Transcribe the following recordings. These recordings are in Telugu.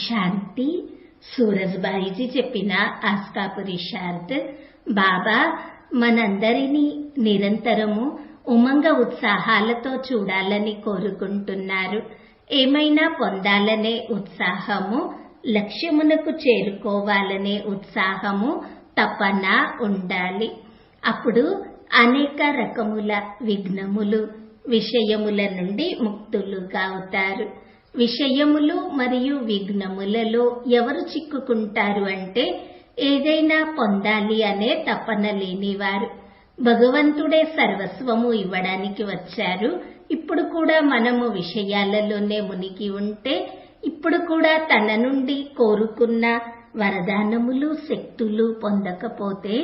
శాంతి సూరజ్బాయిజీ చెప్పిన ఆస్కా పురుషార్థ్. బాబా మనందరినీ నిరంతరము ఉమంగ ఉత్సాహాలతో చూడాలని కోరుకుంటున్నారు. ఏమైనా పొందాలనే ఉత్సాహము, లక్ష్యమునకు చేరుకోవాలనే ఉత్సాహము, తపన ఉండాలి. అప్పుడు అనేక రకముల విఘ్నములు, విషయముల నుండి ముక్తులుగా అవుతారు. విషయములు మరియు విఘ్నములలో ఎవరు చిక్కుకుంటారు అంటే ఏదైనా పొందాలి అనే తపన లేనివారు. భగవంతుడే సర్వస్వము ఇవ్వడానికి వచ్చారు. ఇప్పుడు కూడా మనము విషయాలలోనే మునిగి ఉంటే, ఇప్పుడు కూడా తన నుండి కోరుకున్న వరదానములు, శక్తులు పొందకపోతే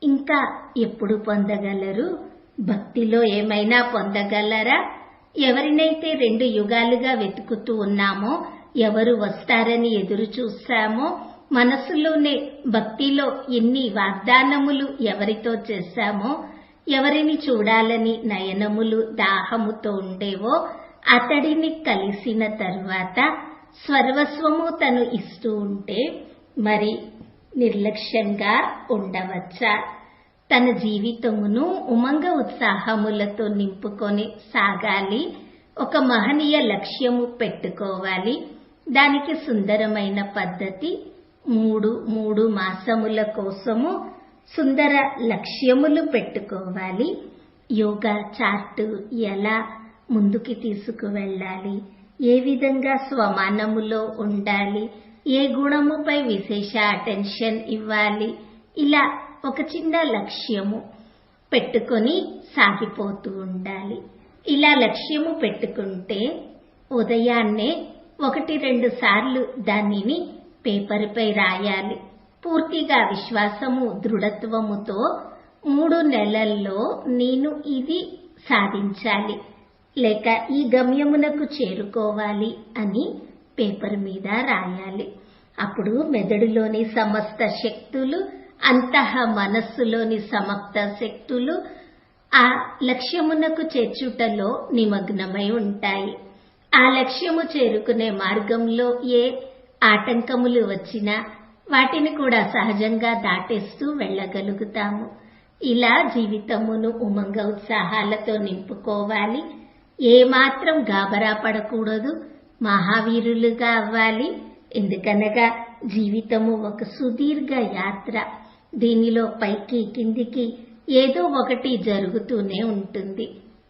ఇంకా ఎప్పుడు పొందగలరు? భక్తిలో ఏమైనా పొందగలరా? ఎవరినైతే 2 యుగాలుగా వెతుకుతూ ఉన్నామో, ఎవరు వస్తారని ఎదురు చూశామో, మనసులోనే భక్తిలో ఎన్ని వాగ్దానములు ఎవరితో చేశామో, ఎవరిని చూడాలని నయనములు దాహముతో ఉండేవో, అతడిని కలిసిన తరువాత సర్వస్వము తను ఇస్తూ ఉంటే మరి నిర్లక్ష్యంగా ఉండవచ్చా? తన జీవితమును ఉమంగ ఉత్సాహములతో నింపుకొని సాగాలి. ఒక మహనీయ లక్ష్యము పెట్టుకోవాలి. దానికి సుందరమైన పద్ధతి 3 మాసముల కోసము సుందర లక్ష్యములు పెట్టుకోవాలి. యోగా చార్టు ఎలా ముందుకి తీసుకువెళ్ళాలి, ఏ విధంగా స్వమానములో ఉండాలి, ఏ గుణముపై విశేష అటెన్షన్ ఇవ్వాలి, ఇలా ఒక చిన్న లక్ష్యము పెట్టుకొని సాగిపోతూ ఉండాలి. ఇలా లక్ష్యము పెట్టుకుంటే ఉదయాన్నే 1-2 సార్లు దానిని పేపర్పై రాయాలి. పూర్తిగా విశ్వాసము, దృఢత్వముతో 3 నెలల్లో నేను ఇది సాధించాలి లేక ఈ గమ్యమునకు చేరుకోవాలి అని పేపర్ మీద రాయాలి. అప్పుడు మెదడులోని సమస్త శక్తులు, అంతః మనస్సులోని సమస్త శక్తులు ఆ లక్ష్యమునకు చేర్చుటలో నిమగ్నమై ఉంటాయి. ఆ లక్ష్యము చేరుకునే మార్గంలో ఏ ఆటంకములు వచ్చినా వాటిని కూడా సహజంగా దాటేస్తూ వెళ్ళగలుగుతాము. ఇలా జీవితమును ఉమంగ ఉత్సాహాలతో నింపుకోవాలి. ఏమాత్రం గాబరా పడకూడదు. మహావీరులుగా అవ్వాలి. ఎందుకనగా జీవితము ఒక సుదీర్ఘ యాత్ర. దీనిలో పైకి కిందికి ఏదో ఒకటి జరుగుతూనే ఉంటుంది.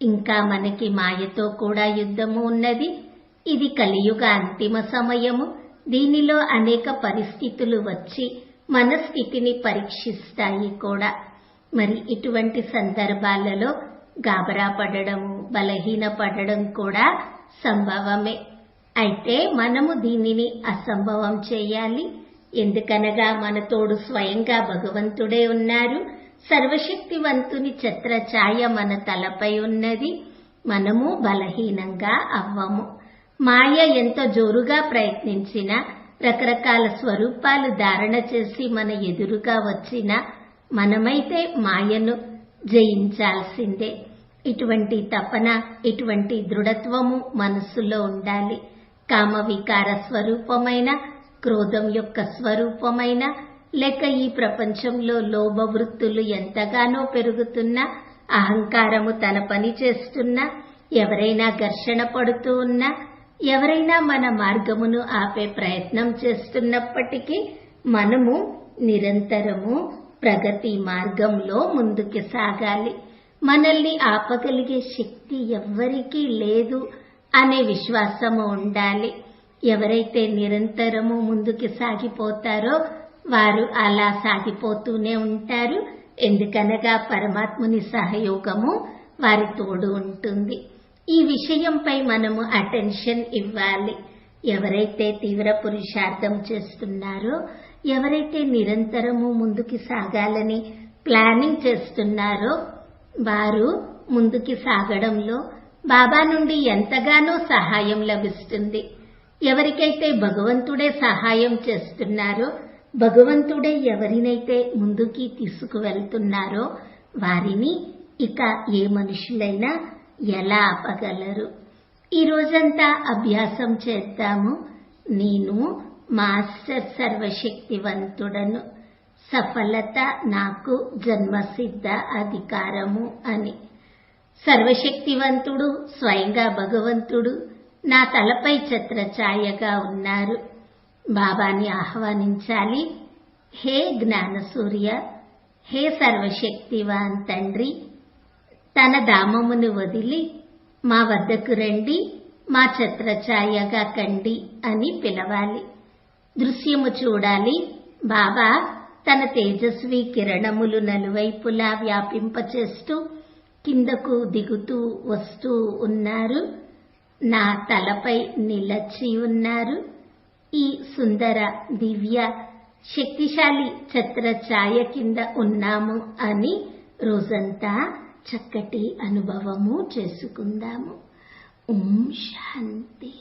ఇంకా మనకి మాయతో కూడా యుద్ధము ఉన్నది. ఇది కలియుగ అంతిమ సమయము. దీనిలో అనేక పరిస్థితులు వచ్చి మన స్థితిని పరీక్షిస్తాయి కూడా. మరి ఇటువంటి సందర్భాలలో గాబరా పడడము, బలహీన పడడం కూడా సంభవమే. అయితే మనము దీనిని అసంభవం చేయాలి. ఎందుకనగా మన తోడు స్వయంగా భగవంతుడే ఉన్నారు. సర్వశక్తివంతుని ఛత్ర ఛాయ మన తలపై ఉన్నది. మనము బలహీనంగా అవ్వము. మాయ ఎంత జోరుగా ప్రయత్నించినా, రకరకాల స్వరూపాలు ధారణ చేసి మన ఎదురుగా వచ్చినా మనమైతే మాయను జయించాల్సిందే. ఇటువంటి తపన, ఇటువంటి దృఢత్వము మనస్సులో ఉండాలి. కామ వికార స్వరూపమైన, క్రోధం యొక్క స్వరూపమైన, లేక ఈ ప్రపంచంలో లోభ వృత్తులు ఎంతగానో పెరుగుతున్నా, అహంకారము తన పని చేస్తున్నా, ఎవరైనా ఘర్షణ పడుతూ ఉన్నా, ఎవరైనా మన మార్గమును ఆపే ప్రయత్నం చేస్తున్నప్పటికీ మనము నిరంతరము ప్రగతి మార్గంలో ముందుకు సాగాలి. మనల్ని ఆపగలిగే శక్తి ఎవ్వరికీ లేదు అనే విశ్వాసము ఉండాలి. ఎవరైతే నిరంతరము ముందుకు సాగిపోతారో వారు అలా సాగిపోతూనే ఉంటారు. ఎందుకనగా పరమాత్ముని సహయోగము వారి తోడు ఉంటుంది. ఈ విషయంపై మనము అటెన్షన్ ఇవ్వాలి. ఎవరైతే తీవ్ర పురుషార్థం చేస్తున్నారో, ఎవరైతే నిరంతరము ముందుకు సాగాలని ప్లానింగ్ చేస్తున్నారో వారు ముందుకు సాగడంలో బాబా నుండి ఎంతగానో సహాయం లభిస్తుంది. ఎవరికైతే భగవంతుడే సహాయం చేస్తున్నారో, భగవంతుడే ఎవరినైతే ముందుకి తీసుకువెళ్తున్నారో వారిని ఇక ఏ మనుషులైనా ఎలా ఆపగలరు? ఈ రోజంతా అభ్యాసం చేద్దాము. నేను మాస్టర్ సర్వశక్తివంతుడను, సఫలత నాకు జన్మసిద్ధ అధికారము అని. సర్వశక్తివంతుడు స్వయంగా భగవంతుడు నా తలపై ఛత్రఛాయగా ఉన్నారు. బాబాని ఆహ్వానించాలి. హే జ్ఞానసూర్య, హే సర్వశక్తివాన్ తండ్రి, తన ధామమును వదిలి మా వద్దకు రండి, మా ఛత్రఛాయగా కండి అని పిలవాలి. దృశ్యము చూడాలి. బాబా తన తేజస్వి కిరణములు నలువైపులా వ్యాపింపచేస్తూ కిందకు దిగుతూ వస్తూ ఉన్నారు. నా తలపై నిలచి ఉన్నారు. ఈ సుందర దివ్య శక్తిశాలి ఛత్రఛాయ కింద ఉన్నాము అని రోజంతా చక్కటి అనుభవము చేసుకుందాము. ఓం శాంతి.